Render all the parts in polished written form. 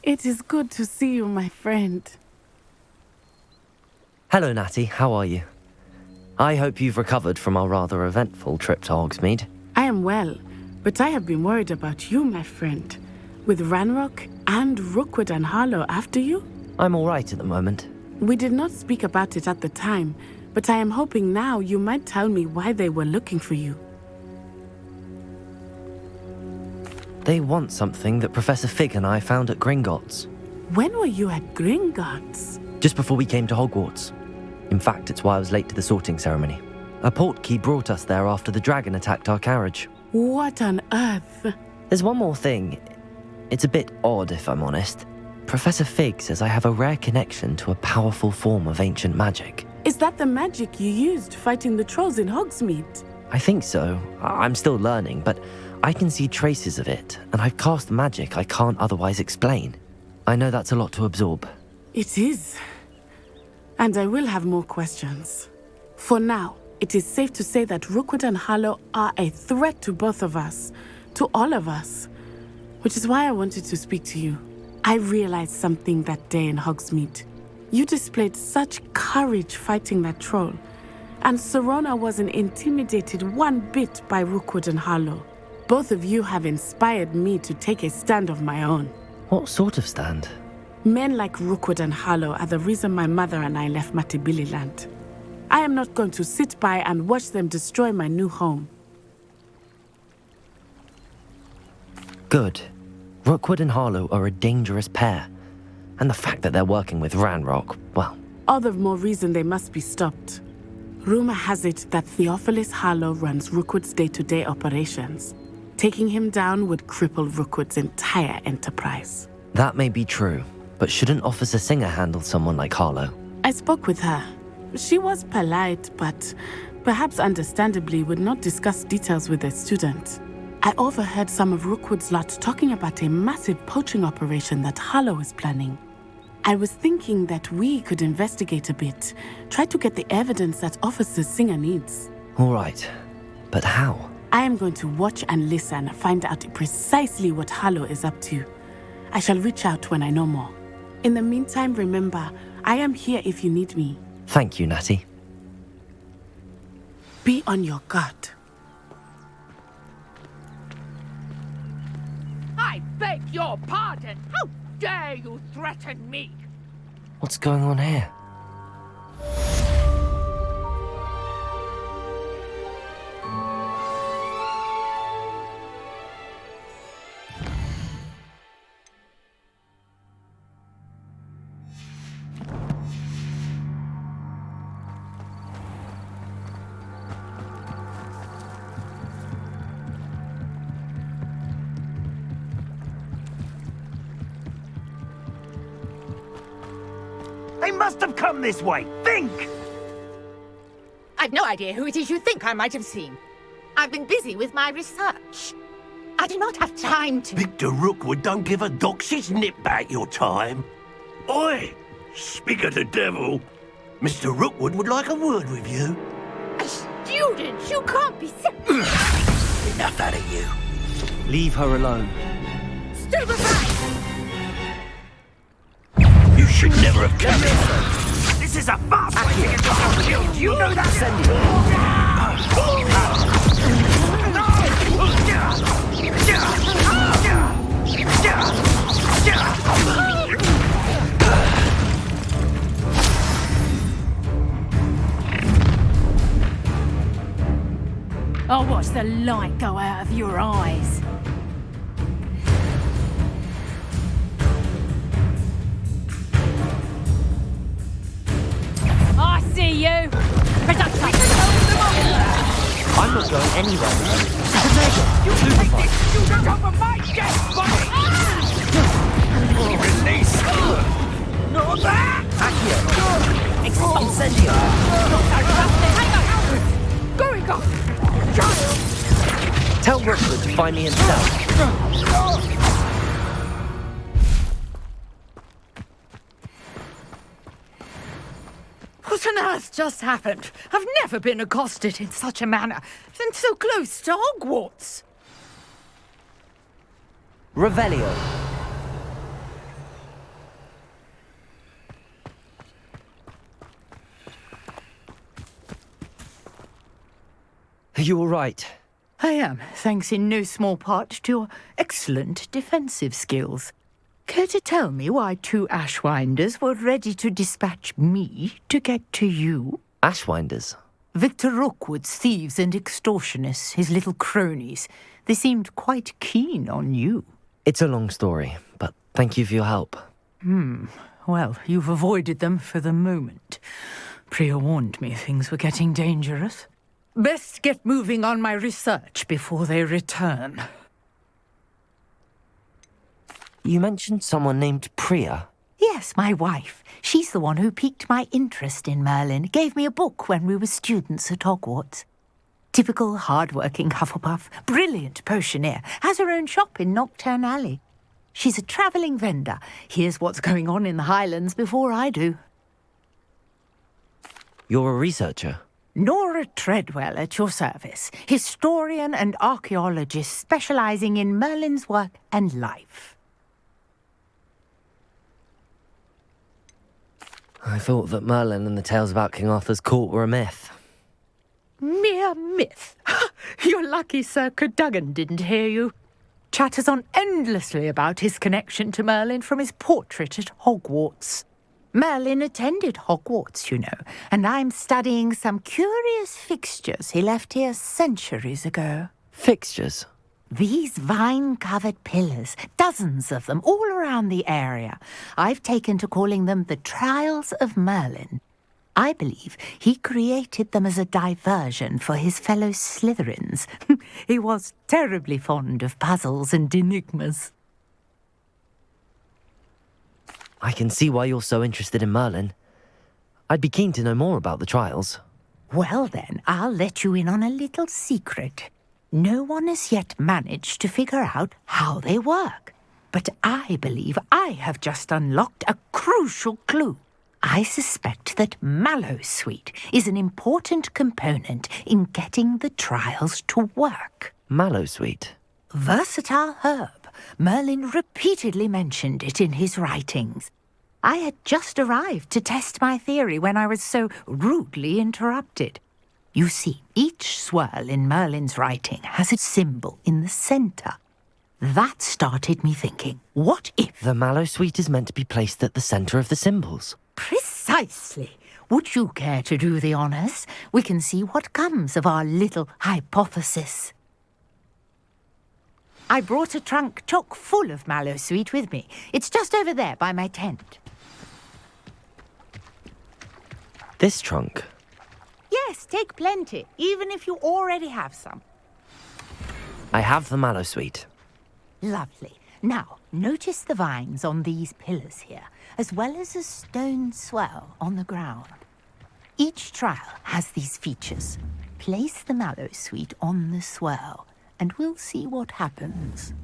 It is good to see you, my friend. Hello, Natty. How are you? I hope you've recovered from our rather eventful trip to Hogsmeade. I am well, but I have been worried about you, my friend. With Ranrock and Rookwood and Harlow after you? I'm all right at the moment. We did not speak about it at the time, but I am hoping now you might tell me why they were looking for you. They want something that Professor Fig and I found at Gringotts. When were you at Gringotts? Just before we came to Hogwarts. In fact, it's why I was late to the sorting ceremony. A portkey brought us there after the dragon attacked our carriage. What on earth? There's one more thing. It's a bit odd, if I'm honest. Professor Fig says I have a rare connection to a powerful form of ancient magic. Is that the magic you used fighting the trolls in Hogsmeade? I think so. I'm still learning, but I can see traces of it, and I've cast magic I can't otherwise explain. I know that's a lot to absorb. It is. And I will have more questions. For now, it is safe to say that Rookwood and Harlow are a threat to both of us, to all of us, which is why I wanted to speak to you. I realized something that day in Hogsmeade. You displayed such courage fighting that troll, and Serona wasn't intimidated one bit by Rookwood and Harlow. Both of you have inspired me to take a stand of my own. What sort of stand? Men like Rookwood and Harlow are the reason my mother and I left Mattibilliland. I am not going to sit by and watch them destroy my new home. Good. Rookwood and Harlow are a dangerous pair. And the fact that they're working with Ranrock, well... All the more reason they must be stopped. Rumor has it that Theophilus Harlow runs Rookwood's day-to-day operations. Taking him down would cripple Rookwood's entire enterprise. That may be true, but shouldn't Officer Singer handle someone like Harlow? I spoke with her. She was polite, but perhaps understandably would not discuss details with a student. I overheard some of Rookwood's lot talking about a massive poaching operation that Harlow is planning. I was thinking that we could investigate a bit, try to get the evidence that Officer Singer needs. All right, but how? I am going to watch and listen, find out precisely what Harlow is up to. I shall reach out when I know more. In the meantime, remember, I am here if you need me. Thank you, Natty. Be on your guard. I beg your pardon! How dare you threaten me? What's going on here? They must have come this way. Think! I've no idea who it is you think I might have seen. I've been busy with my research. I do not have time to... Victor Rookwood don't give a doxy's nip back your time. Oi! Speak of the devil. Mr. Rookwood would like a word with you. A student? You can't be... Enough out of you. Leave her alone. Stand aside! You should never have come here. This is a fast way to get yourself killed. You know that? Send I'll watch the light go out of your eyes. I see you! Production! I'm not going anywhere. You take this! You don't over my dead body! Release! Not that! Accio! Incendio! Going on! Tell Rookwood to find me himself. What on earth just happened? I've never been accosted in such a manner, and so close to Hogwarts. Revelio. Are you all right? I am, thanks in no small part to your excellent defensive skills. Care to tell me why 2 Ashwinders were ready to dispatch me to get to you? Ashwinders? Victor Rookwood's thieves and extortionists, his little cronies. They seemed quite keen on you. It's a long story, but thank you for your help. Well, you've avoided them for the moment. Priya warned me things were getting dangerous. Best get moving on my research before they return. You mentioned someone named Priya. Yes, my wife. She's the one who piqued my interest in Merlin, gave me a book when we were students at Hogwarts. Typical hard-working Hufflepuff, brilliant potioneer, has her own shop in Nocturne Alley. She's a travelling vendor. Hears what's going on in the Highlands before I do. You're a researcher? Nora Treadwell at your service, historian and archaeologist specialising in Merlin's work and life. I thought that Merlin and the tales about King Arthur's court were a myth. Mere myth. You're lucky Sir Cadogan didn't hear you. Chatters on endlessly about his connection to Merlin from his portrait at Hogwarts. Merlin attended Hogwarts, you know, and I'm studying some curious fixtures he left here centuries ago. Fixtures? These vine-covered pillars, dozens of them, all around the area. I've taken to calling them the Trials of Merlin. I believe he created them as a diversion for his fellow Slytherins. He was terribly fond of puzzles and enigmas. I can see why you're so interested in Merlin. I'd be keen to know more about the trials. Well then, I'll let you in on a little secret. No one has yet managed to figure out how they work. But I believe I have just unlocked a crucial clue. I suspect that Mallowsweet is an important component in getting the trials to work. Mallowsweet? Versatile herb. Merlin repeatedly mentioned it in his writings. I had just arrived to test my theory when I was so rudely interrupted. You see, each swirl in Merlin's writing has a symbol in the centre. That started me thinking, what if... The Mallowsweet is meant to be placed at the centre of the symbols. Precisely. Would you care to do the honours? We can see what comes of our little hypothesis. I brought a trunk chock full of Mallowsweet with me. It's just over there by my tent. This trunk? Yes, take plenty, even if you already have some. I have the Mallowsweet. Lovely. Now, notice the vines on these pillars here, as well as a stone swell on the ground. Each trial has these features. Place the Mallowsweet on the swell, and we'll see what happens.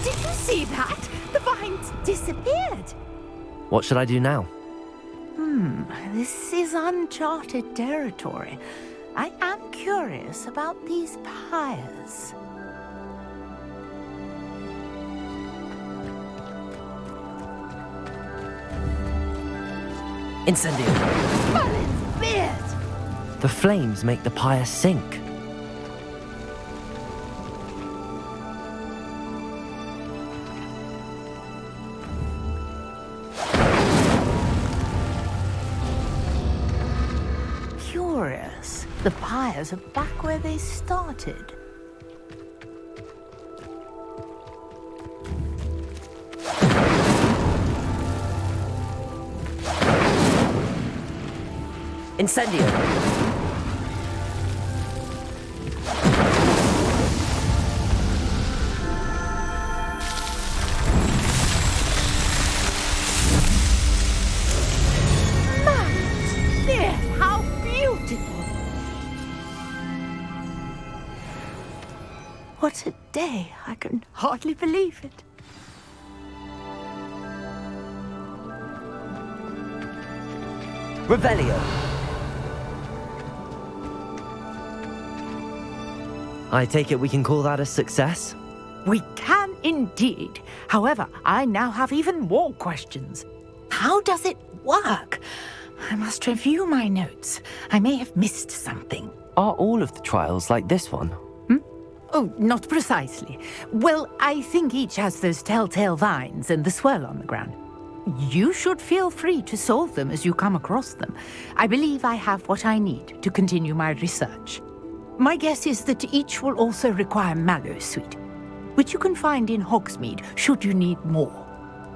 Did you see that? The vines disappeared. What should I do now? This is uncharted territory. I am curious about these pyres. Incendio! Merlin's beard! The flames make the pyre sink. Curious. The pyres are back where they started. Incendio! How beautiful! What a day. I can hardly believe it. Revelio! I take it we can call that a success? We can indeed. However, I now have even more questions. How does it work? I must review my notes. I may have missed something. Are all of the trials like this one? Oh, not precisely. Well, I think each has those telltale vines and the swirl on the ground. You should feel free to solve them as you come across them. I believe I have what I need to continue my research. My guess is that each will also require Mallowsweet, which you can find in Hogsmeade should you need more.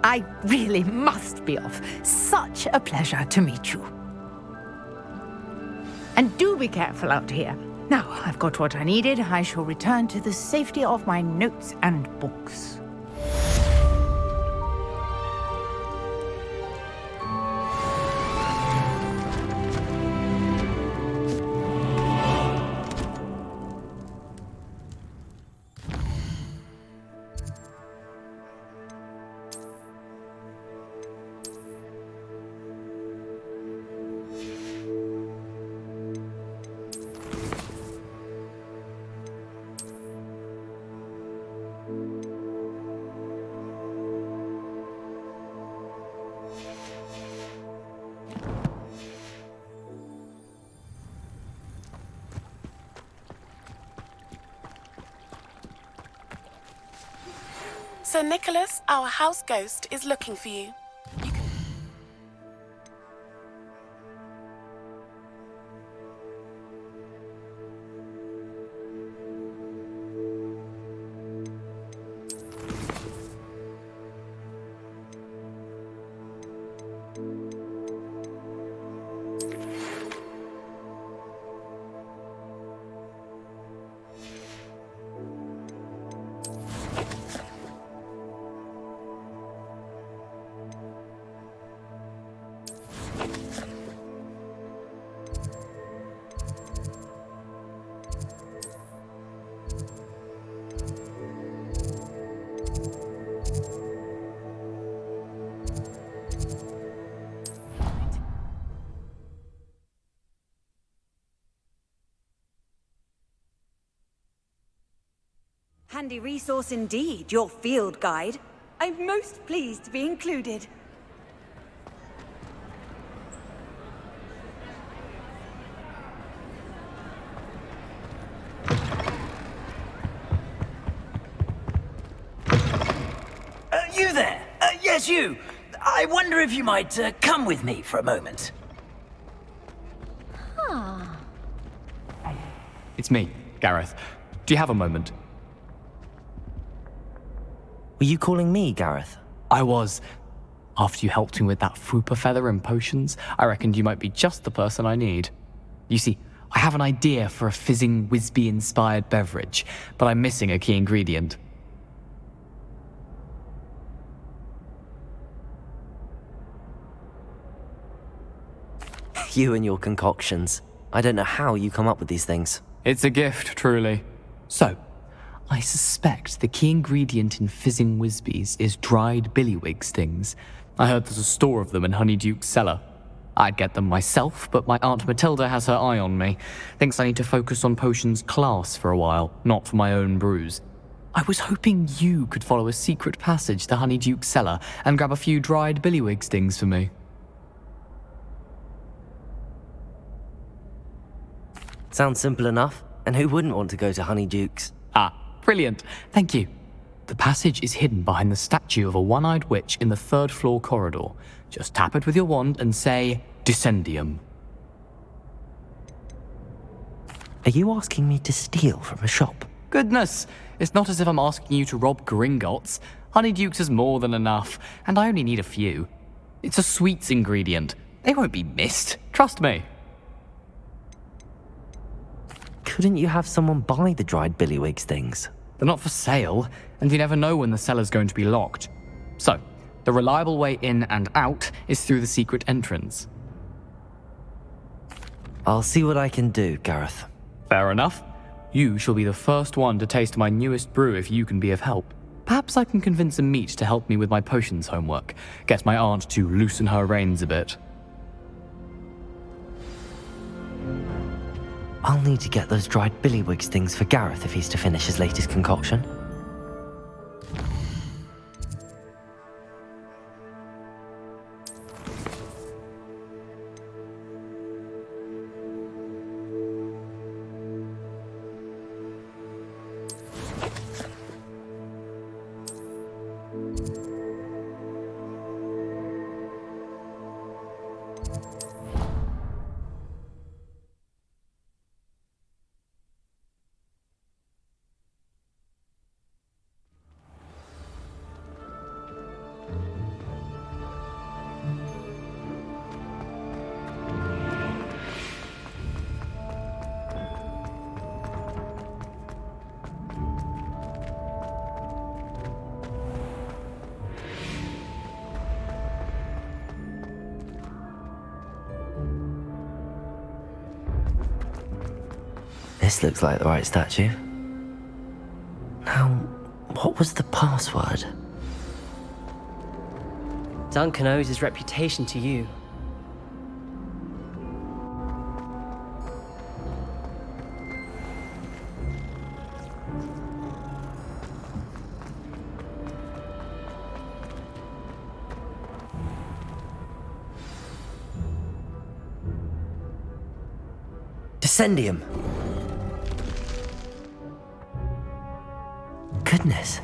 I really must be off. Such a pleasure to meet you. And do be careful out here. Now I've got what I needed, I shall return to the safety of my notes and books. Sir Nicholas, our house ghost, is looking for you. Handy resource indeed, your field guide. I'm most pleased to be included. You there? Yes, you. I wonder if you might come with me for a moment. It's me, Gareth. Do you have a moment? Were you calling me, Gareth? I was. After you helped me with that fupa feather and potions, I reckoned you might be just the person I need. You see, I have an idea for a fizzing Wisby-inspired beverage, but I'm missing a key ingredient. You and your concoctions. I don't know how you come up with these things. It's a gift, truly. So, I suspect the key ingredient in fizzing Wisbies is dried billywig stings. I heard there's a store of them in Honeyduke's cellar. I'd get them myself, but my Aunt Matilda has her eye on me. Thinks I need to focus on potions class for a while, not for my own brews. I was hoping you could follow a secret passage to Honeyduke's cellar and grab a few dried billywig stings for me. Sounds simple enough, and who wouldn't want to go to Honeyduke's? Ah, brilliant. Thank you. The passage is hidden behind the statue of a one-eyed witch in the third-floor corridor. Just tap it with your wand and say, Descendium. Are you asking me to steal from a shop? Goodness, it's not as if I'm asking you to rob Gringotts. Honeyduke's is more than enough, and I only need a few. It's a sweets ingredient. They won't be missed, trust me. Couldn't you have someone buy the dried billywig things? They're not for sale, and you never know when the cellar's going to be locked. So, the reliable way in and out is through the secret entrance. I'll see what I can do, Gareth. Fair enough. You shall be the first one to taste my newest brew if you can be of help. Perhaps I can convince a meat to help me with my potions homework. Get my aunt to loosen her reins a bit. I'll need to get those dried billywigs things for Gareth if he's to finish his latest concoction. This looks like the right statue. Now, what was the password? Duncan owes his reputation to you. Descendium! Goodness.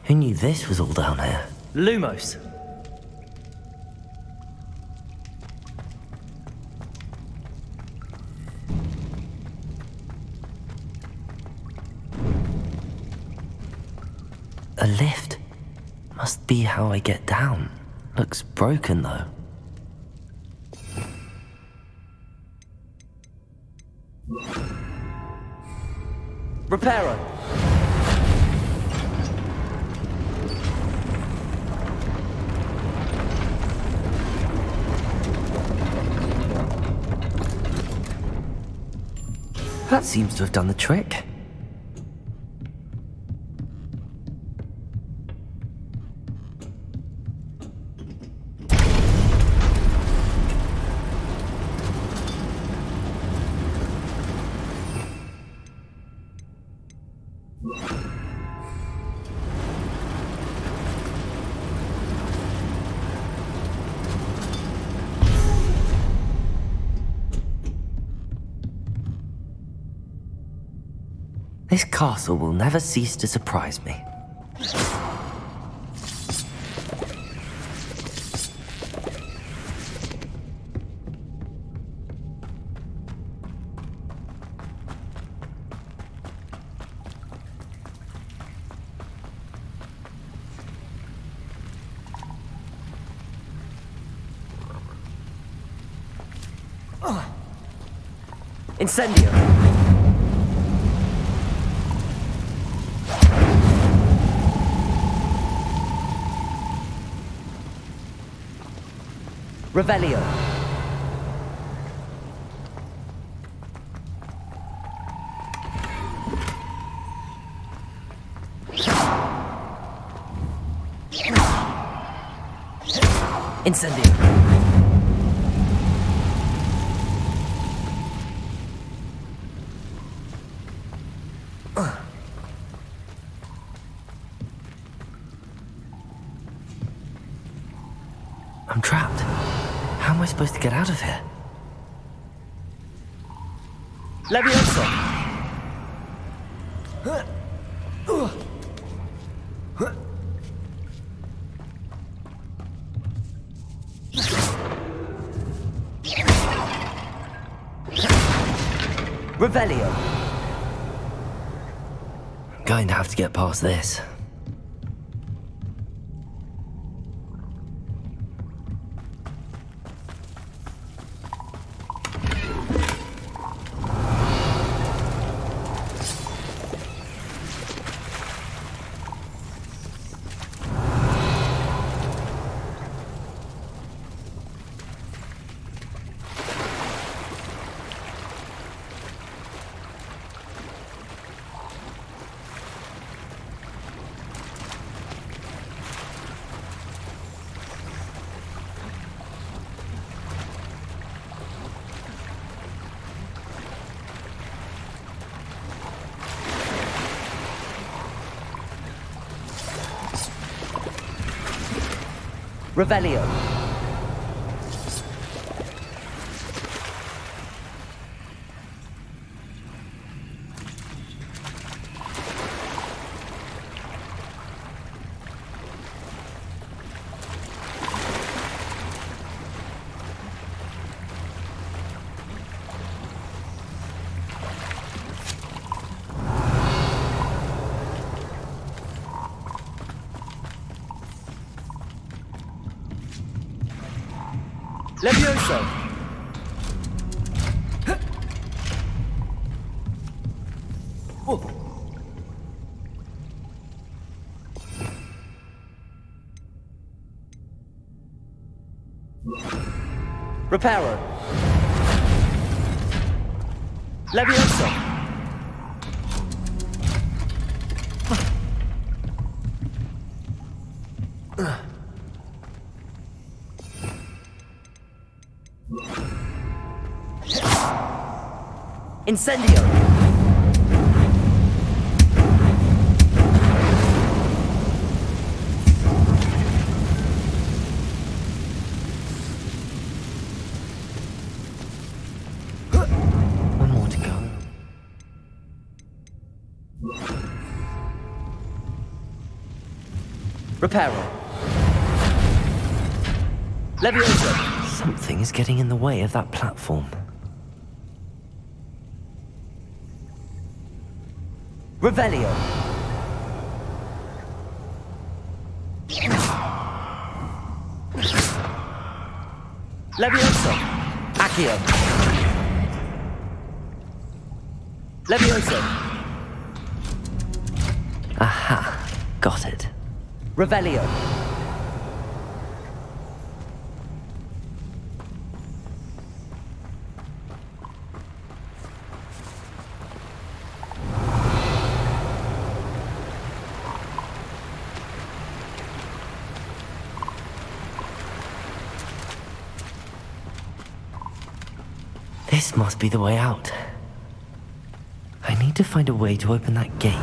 Who knew this was all down here? Lumos. A lift. Must be how I get down. Looks broken though. Reparo. That seems to have done the trick. This castle will never cease to surprise me. Incendio. Revelio. Incendio. I'm trapped. How am I supposed to get out of here? Levioso. Revelio. I'm going to have to get past this. Revelio. Levioso! Reparo! Levioso! Incendio! One more to go. Reparo. Levioso! Something is getting in the way of that platform. Revelio. Levioso. Accio. Levioso. Aha, got it. Revelio. This must be the way out. I need to find a way to open that gate.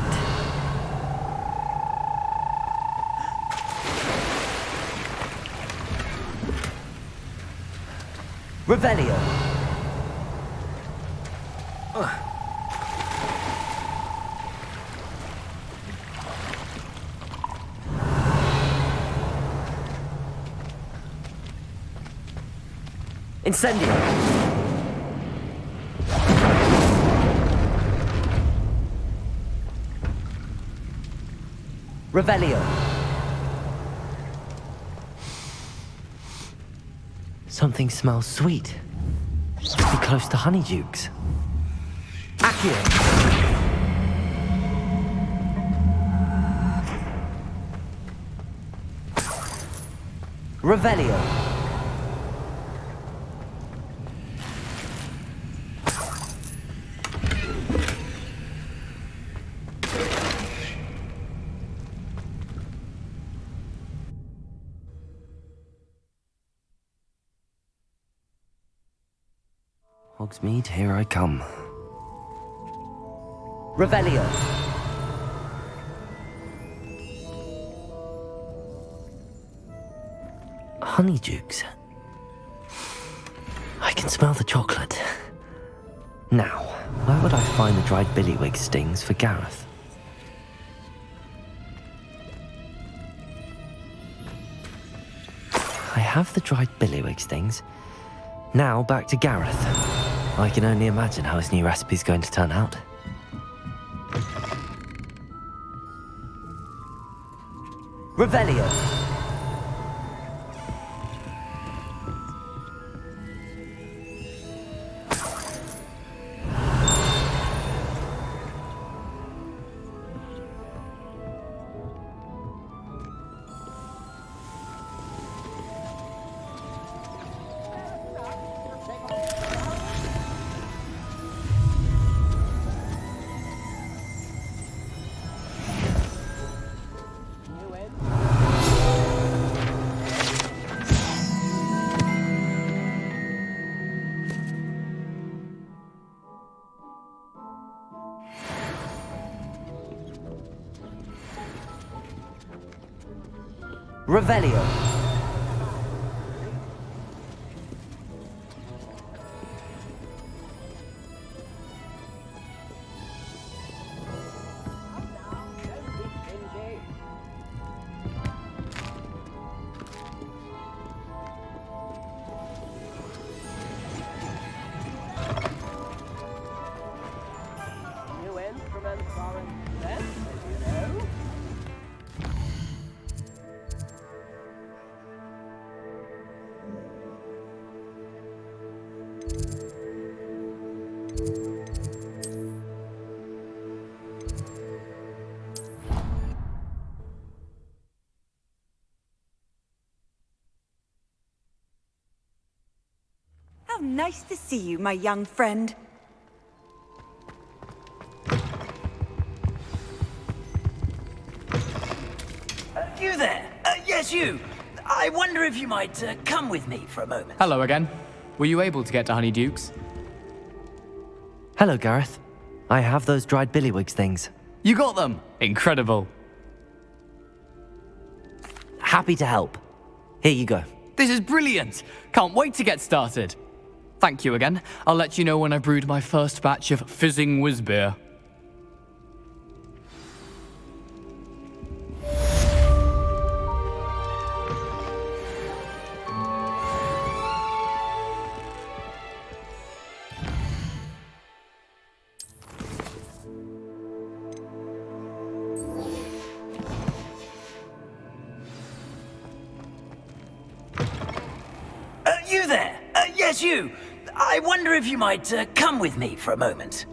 Revelio. Incendio. Revelio. Something smells sweet. Must be close to Honeydukes. Accio. Revelio. Hogsmeade, here I come. Revelio. Honeydukes. I can smell the chocolate. Now, where would I find the dried billywig stings for Gareth? I have the dried billywig stings. Now back to Gareth. I can only imagine how his new recipe's going to turn out. Revelio. Revelio. How nice to see you, my young friend. You there? Yes, you. I wonder if you might come with me for a moment. Hello again. Were you able to get to Honeydukes? Hello, Gareth. I have those dried billywigs things. You got them! Incredible. Happy to help. Here you go. This is brilliant! Can't wait to get started. Thank you again. I'll let you know when I brewed my first batch of fizzing whiz beer. You there? Yes, you. I wonder if you might come with me for a moment.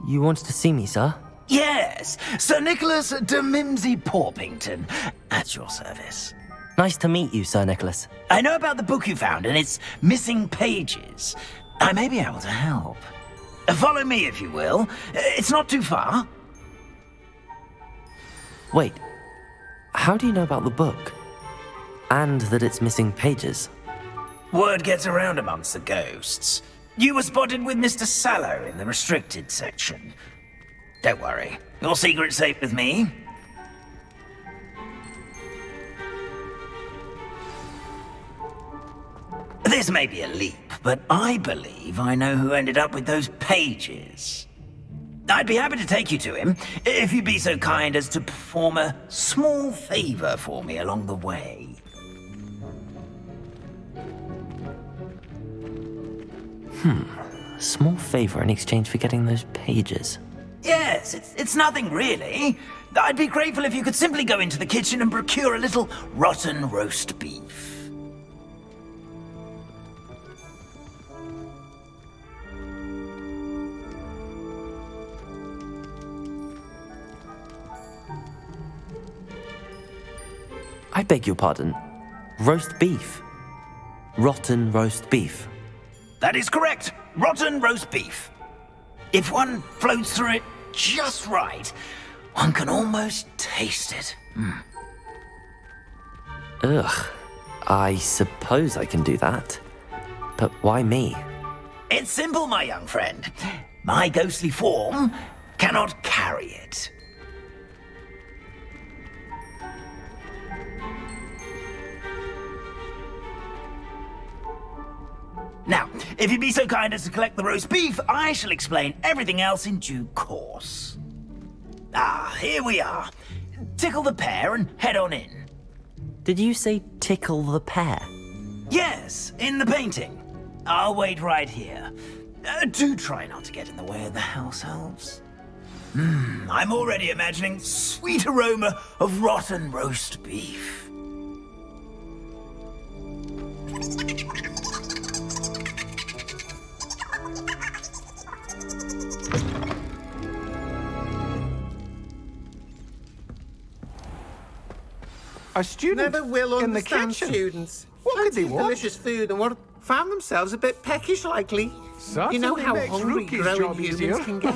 You wanted to see me, sir? Yes, Sir Nicholas de Mimsy Porpington, at your service. Nice to meet you, Sir Nicholas. I know about the book you found and its missing pages. I may be able to help. Follow me, if you will. It's not too far. Wait, how do you know about the book? And that it's missing pages? Word gets around amongst the ghosts. You were spotted with Mr. Sallow in the restricted section. Don't worry, your secret's safe with me. This may be a leap, but I believe I know who ended up with those pages. I'd be happy to take you to him, if you'd be so kind as to perform a small favor for me along the way. Small favor in exchange for getting those pages. Yes, it's nothing really. I'd be grateful if you could simply go into the kitchen and procure a little rotten roast beef. I beg your pardon. Roast beef. Rotten roast beef. That is correct. Rotten roast beef. If one floats through it just right, one can almost taste it. Ugh. I suppose I can do that. But why me? It's simple, my young friend. My ghostly form cannot carry it. Now, if you'd be so kind as to collect the roast beef, I shall explain everything else in due course. Ah, here we are. Tickle the pear and head on in. Did you say tickle the pear? Yes, in the painting. I'll wait right here. Do try not to get in the way of the house elves. I'm already imagining sweet aroma of rotten roast beef. A student never will in the understand kitchen. students. What could they want? Delicious food and what found themselves a bit peckish likely. You know Certainly how makes hungry Rookie's growing job humans easier. can get.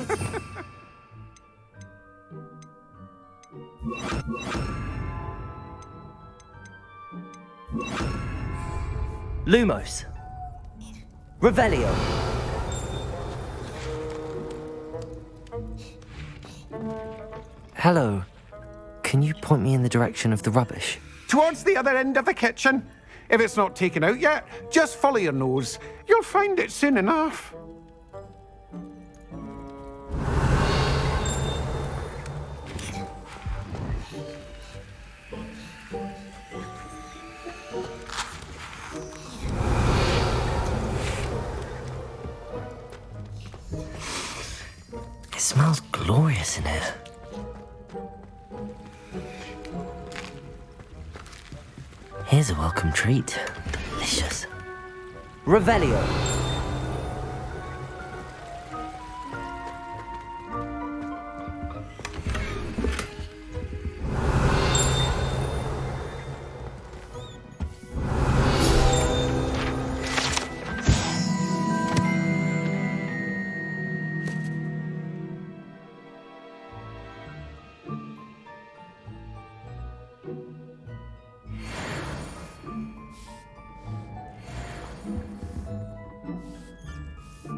Lumos. Revelio. Hello. Can you point me in the direction of the rubbish? Towards the other end of the kitchen. If it's not taken out yet, just follow your nose. You'll find it soon enough. It smells glorious in here. Here's a welcome treat. Delicious. Revelio.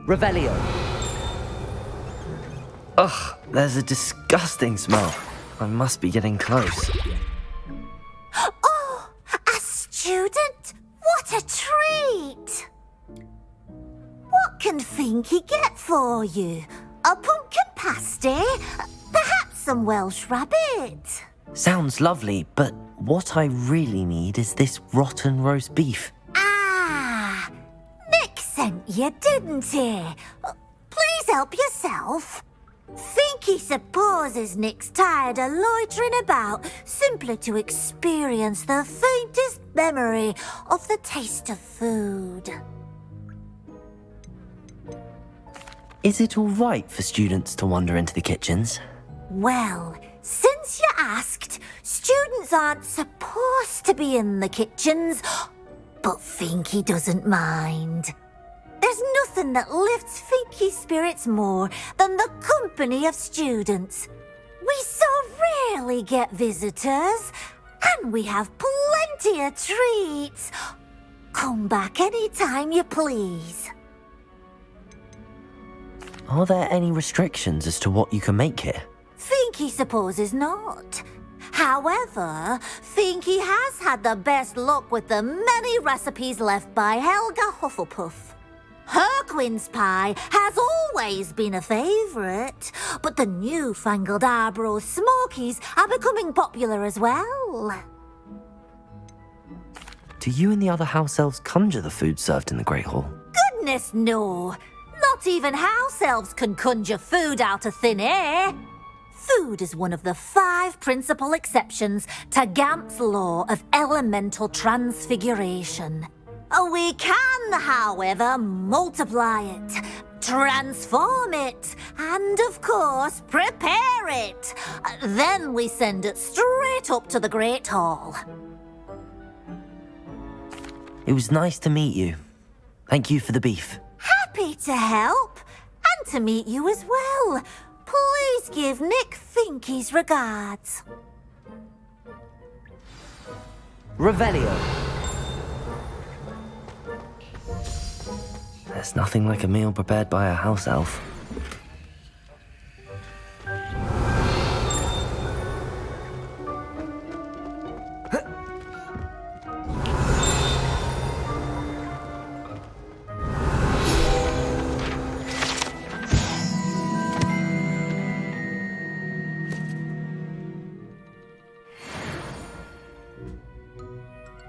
Revelio. Ugh, there's a disgusting smell. I must be getting close. Oh, a student? What a treat! What can Finky get for you? A pumpkin pasty? Perhaps some Welsh rabbit? Sounds lovely, but what I really need is this rotten roast beef. Ah, Nick sent you, didn't he? Please help yourself. Finky supposes Nick's tired of loitering about simply to experience the faintest memory of the taste of food. Is it all right for students to wander into the kitchens? Well, since you asked, students aren't supposed to be in the kitchens, but Finky doesn't mind. There's nothing that lifts Finky's spirits more than the company of students. We so rarely get visitors, and we have plenty of treats. Come back any time you please. Are there any restrictions as to what you can make here? Finky supposes not. However, Finky has had the best luck with the many recipes left by Helga Hufflepuff. Her quince pie has always been a favourite, but the newfangled Arborough Smokies are becoming popular as well. Do you and the other house elves conjure the food served in the Great Hall? Goodness no! Not even house elves can conjure food out of thin air. Food is one of the 5 principal exceptions to Gamp's law of elemental transfiguration. We can, however, multiply it, transform it, and, of course, prepare it. Then we send it straight up to the Great Hall. It was nice to meet you. Thank you for the beef. Happy to help, and to meet you as well. Please give Nick Finky's regards. Revelio. There's nothing like a meal prepared by a house elf.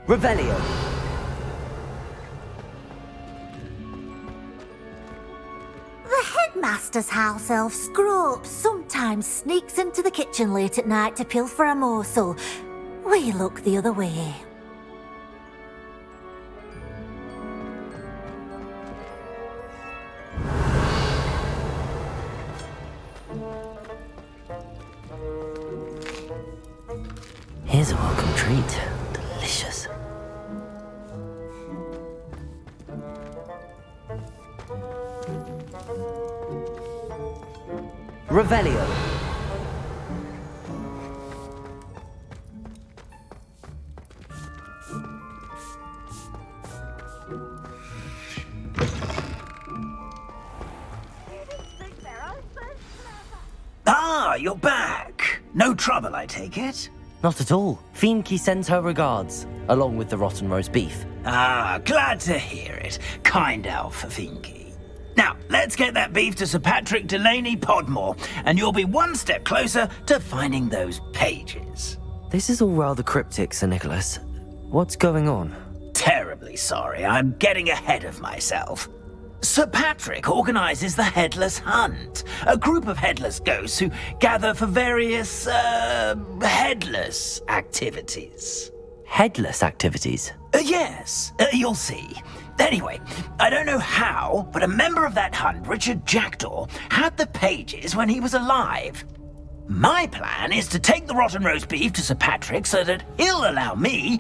Revelio. The headmaster's house elf Scrope sometimes sneaks into the kitchen late at night to pilfer a morsel. We look the other way. Here's a welcome treat. Delicious. Revelio. Ah, you're back. No trouble, I take it? Not at all. Finky sends her regards, along with the rotten roast beef. Ah, glad to hear it. Kind elf, Finky. Now, let's get that beef to Sir Patrick Delaney Podmore, and you'll be one step closer to finding those pages. This is all rather cryptic, Sir Nicholas. What's going on? Terribly sorry, I'm getting ahead of myself. Sir Patrick organises the Headless Hunt, a group of headless ghosts who gather for various, headless activities. Headless activities? Yes, you'll see. Anyway, I don't know how, but a member of that hunt, Richard Jackdaw, had the pages when he was alive. My plan is to take the rotten roast beef to Sir Patrick so that he'll allow me,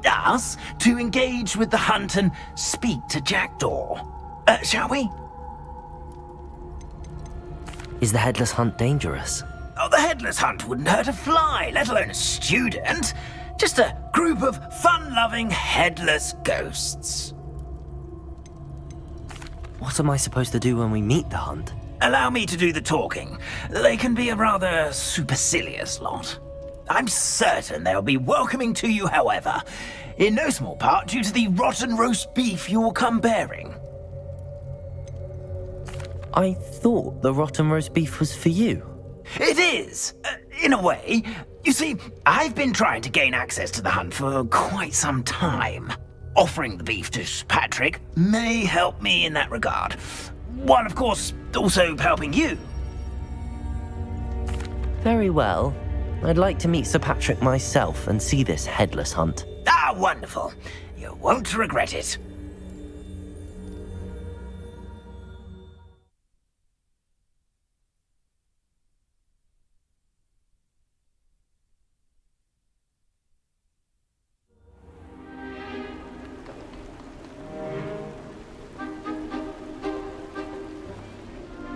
us, to engage with the hunt and speak to Jackdaw. Shall we? Is the Headless Hunt dangerous? Oh, the Headless Hunt wouldn't hurt a fly, let alone a student. Just a group of fun-loving headless ghosts. What am I supposed to do when we meet the hunt? Allow me to do the talking. They can be a rather supercilious lot. I'm certain they'll be welcoming to you, however, in no small part due to the rotten roast beef you will come bearing. I thought the rotten roast beef was for you. It is, in a way. You see, I've been trying to gain access to the hunt for quite some time. Offering the beef to Sir Patrick may help me in that regard. While, of course, also helping you. Very well. I'd like to meet Sir Patrick myself and see this headless hunt. Ah, wonderful. You won't regret it.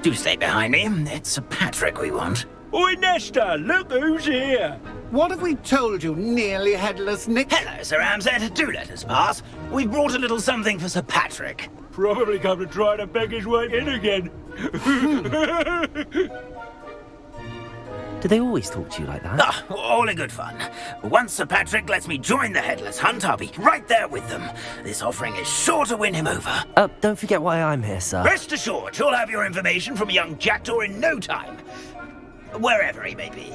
Do stay behind me. It's Sir Patrick we want. Oi, Nesta, look who's here. What have we told you, nearly headless Nick? Hello, Sir Ramsay. Do let us pass. We've brought a little something for Sir Patrick. Probably come to try to beg his way in again. Do they always talk to you like that? Ah, all in good fun. Once Sir Patrick lets me join the headless hunt, I'll be right there with them. This offering is sure to win him over. Don't forget why I'm here, sir. Rest assured, you'll have your information from a young jackdaw in no time. Wherever he may be.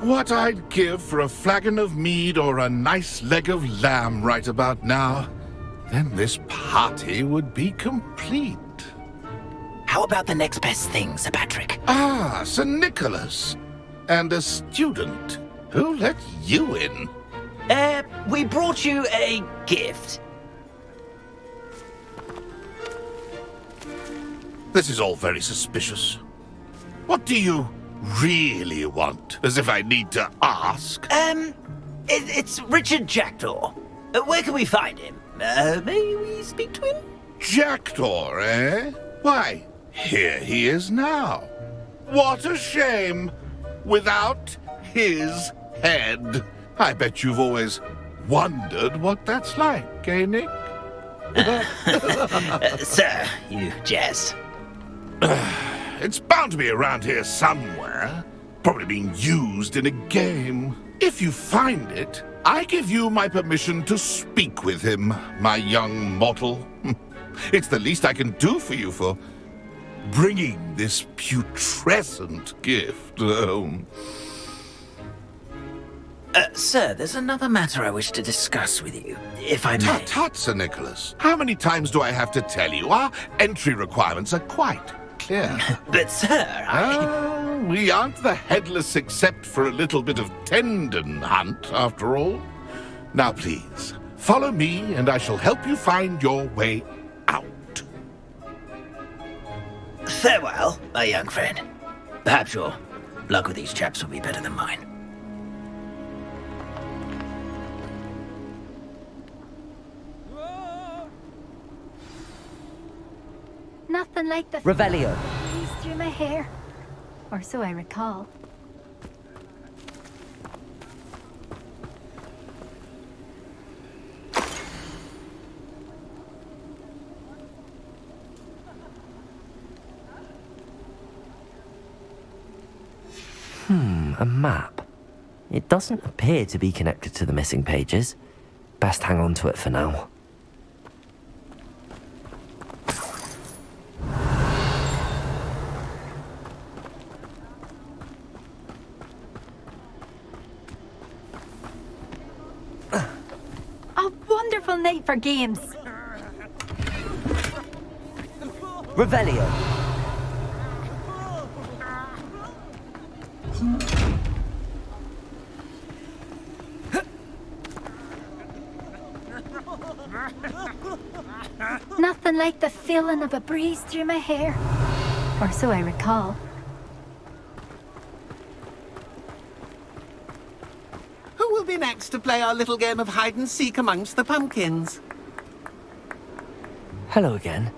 What I'd give for a flagon of mead or a nice leg of lamb right about now. Then this party would be complete. How about the next best thing, Sir Patrick? Ah, Sir Nicholas. And a student. Who let you in? We brought you a gift. This is all very suspicious. What do you really want? As if I need to ask. It's Richard Jackdaw. Where can we find him? May we speak to him? Jackdaw, eh? Why, here he is now. What a shame. Without his head. I bet you've always wondered what that's like, eh, Nick? Sir, you jest. It's bound to be around here somewhere. Probably being used in a game. If you find it, I give you my permission to speak with him, my young mortal. It's the least I can do for you for bringing this putrescent gift home. Sir, there's another matter I wish to discuss with you, if I may. Tut, tut, Sir Nicholas. How many times do I have to tell you? Our entry requirements are quite clear. But, sir, we aren't the headless except for a little bit of tendon hunt, after all. Now, please, follow me, and I shall help you find your way out. Farewell, my young friend. Perhaps your luck with these chaps will be better than mine. Nothing like the Revelio. breeze through my hair. Or so I recall. A map. It doesn't appear to be connected to the missing pages. Best hang on to it for now. A wonderful night for games. Revelio. Nothing like the feeling of a breeze through my hair. Or so I recall. Who will be next to play our little game of hide and seek amongst the pumpkins? Hello again.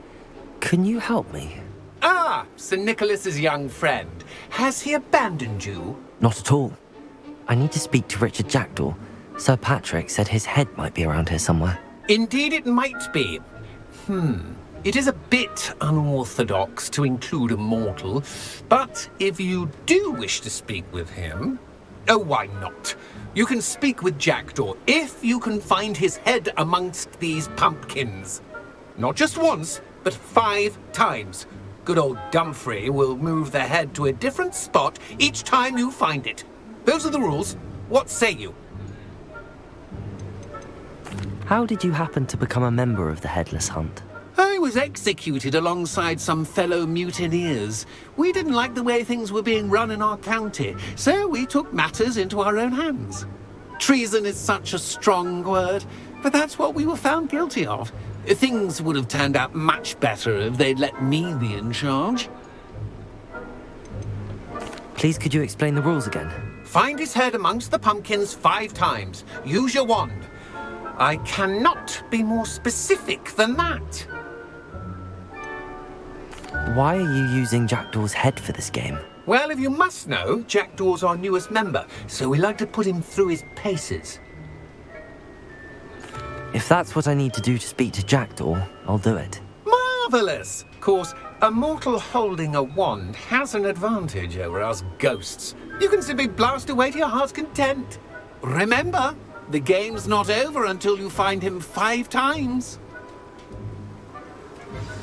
Can you help me? Ah, Sir Nicholas's young friend. Has he abandoned you? Not at all. I need to speak to Richard Jackdaw. Sir Patrick said his head might be around here somewhere. Indeed it might be. It is a bit unorthodox to include a mortal, but if you do wish to speak with him... Oh, why not? You can speak with Jackdaw if you can find his head amongst these pumpkins. Not just once, but 5 times. Good old Dumfrey will move the head to a different spot each time you find it. Those are the rules. What say you? How did you happen to become a member of the Headless Hunt? I was executed alongside some fellow mutineers. We didn't like the way things were being run in our county, so we took matters into our own hands. Treason is such a strong word, but that's what we were found guilty of. Things would have turned out much better if they'd let me be in charge. Please, could you explain the rules again? Find his head amongst the pumpkins 5 times. Use your wand. I cannot be more specific than that. Why are you using Jackdaw's head for this game? Well, if you must know, Jackdaw's our newest member, so we like to put him through his paces. If that's what I need to do to speak to Jackdaw, I'll do it. Marvellous! Of course, a mortal holding a wand has an advantage over us ghosts. You can simply blast away to your heart's content. Remember, the game's not over until you find him 5 times.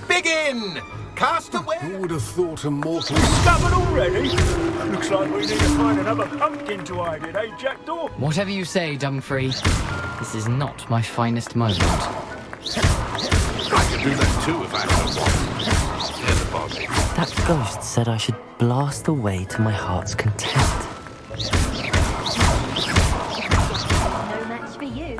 Begin! Cast away! Who would have thought a mortal... Stubborn already? Looks like we need to find another pumpkin to hide in, eh, Jackdaw? Whatever you say, Dumfrey. This is not my finest moment. I could do that too if I had a wand. That ghost said I should blast away to my heart's content. No match for you.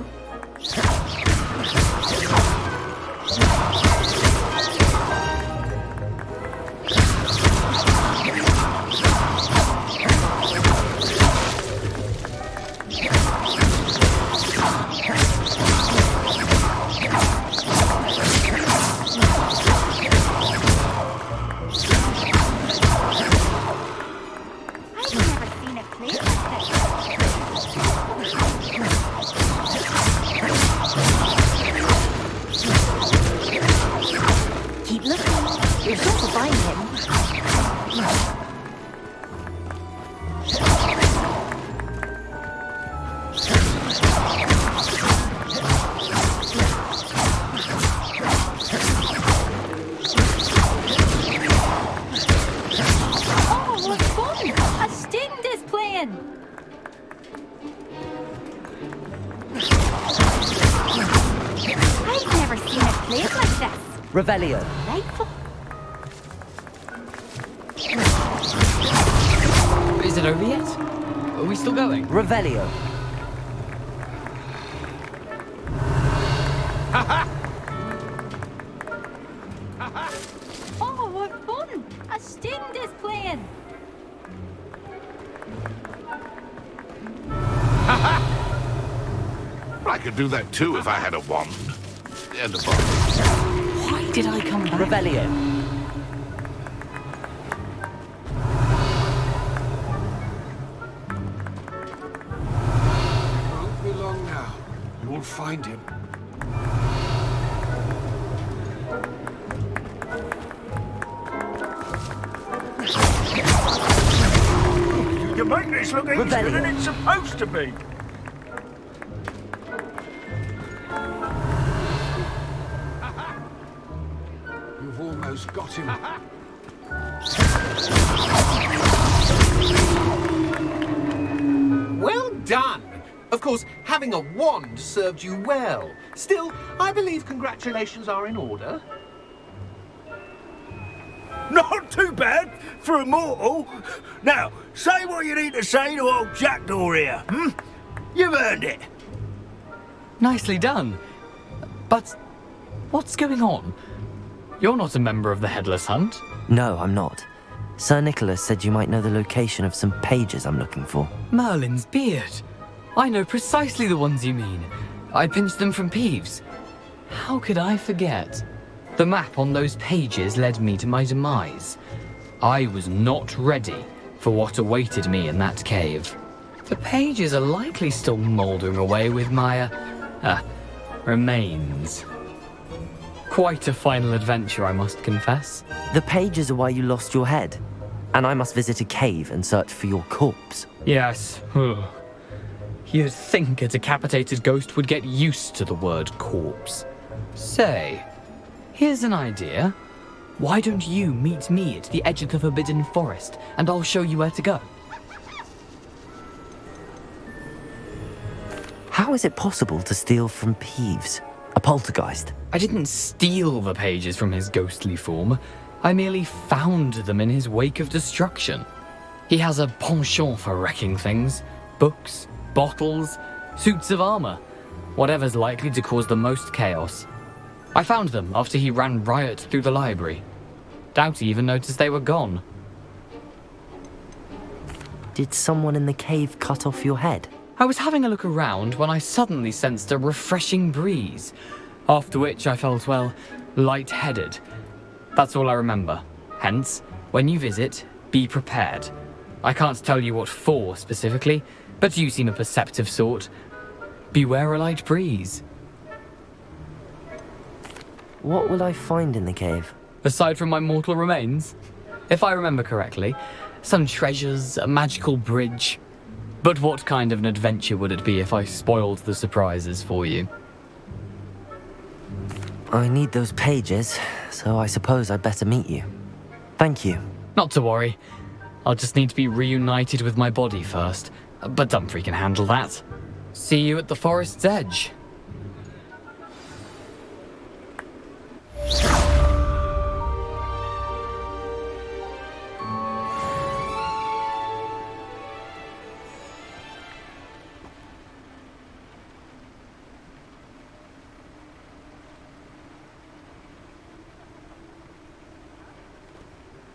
Revelio. Is it over yet? Are we still going? Revelio. Oh, what fun! A student is playing. I could do that too if I had a wand. And a wand. Why did I come back? Revelio. Won't be long now. You'll find him. You make this look easier than it's supposed to be. You've almost got him. Well done! Of course, having a wand served you well. Still, I believe congratulations are in order. Not too bad for a mortal. Now, say what you need to say to old Jackdaw here, hmm? You've earned it. Nicely done. But what's going on? You're not a member of the Headless Hunt. No, I'm not. Sir Nicholas said you might know the location of some pages I'm looking for. Merlin's beard. I know precisely the ones you mean. I pinched them from Peeves. How could I forget? The map on those pages led me to my demise. I was not ready for what awaited me in that cave. The pages are likely still mouldering away with my, remains. Quite a final adventure, I must confess. The pages are why you lost your head, and I must visit a cave and search for your corpse. Yes. You'd think a decapitated ghost would get used to the word corpse. Say, here's an idea. Why don't you meet me at the edge of the Forbidden Forest, and I'll show you where to go? How is it possible to steal from Peeves, a poltergeist? I didn't steal the pages from his ghostly form. I merely found them in his wake of destruction. He has a penchant for wrecking things. Books, bottles, suits of armor. Whatever's likely to cause the most chaos. I found them after he ran riot through the library. Doubt he even noticed they were gone. Did someone in the cave cut off your head? I was having a look around when I suddenly sensed a refreshing breeze, after which I felt, well, lightheaded. That's all I remember. Hence, when you visit, be prepared. I can't tell you what for specifically, but you seem a perceptive sort. Beware a light breeze. What will I find in the cave? Aside from my mortal remains? If I remember correctly, some treasures, a magical bridge. But what kind of an adventure would it be if I spoiled the surprises for you? I need those pages, so I suppose I'd better meet you. Thank you. Not to worry. I'll just need to be reunited with my body first. But Dumfries can handle that. See you at the forest's edge.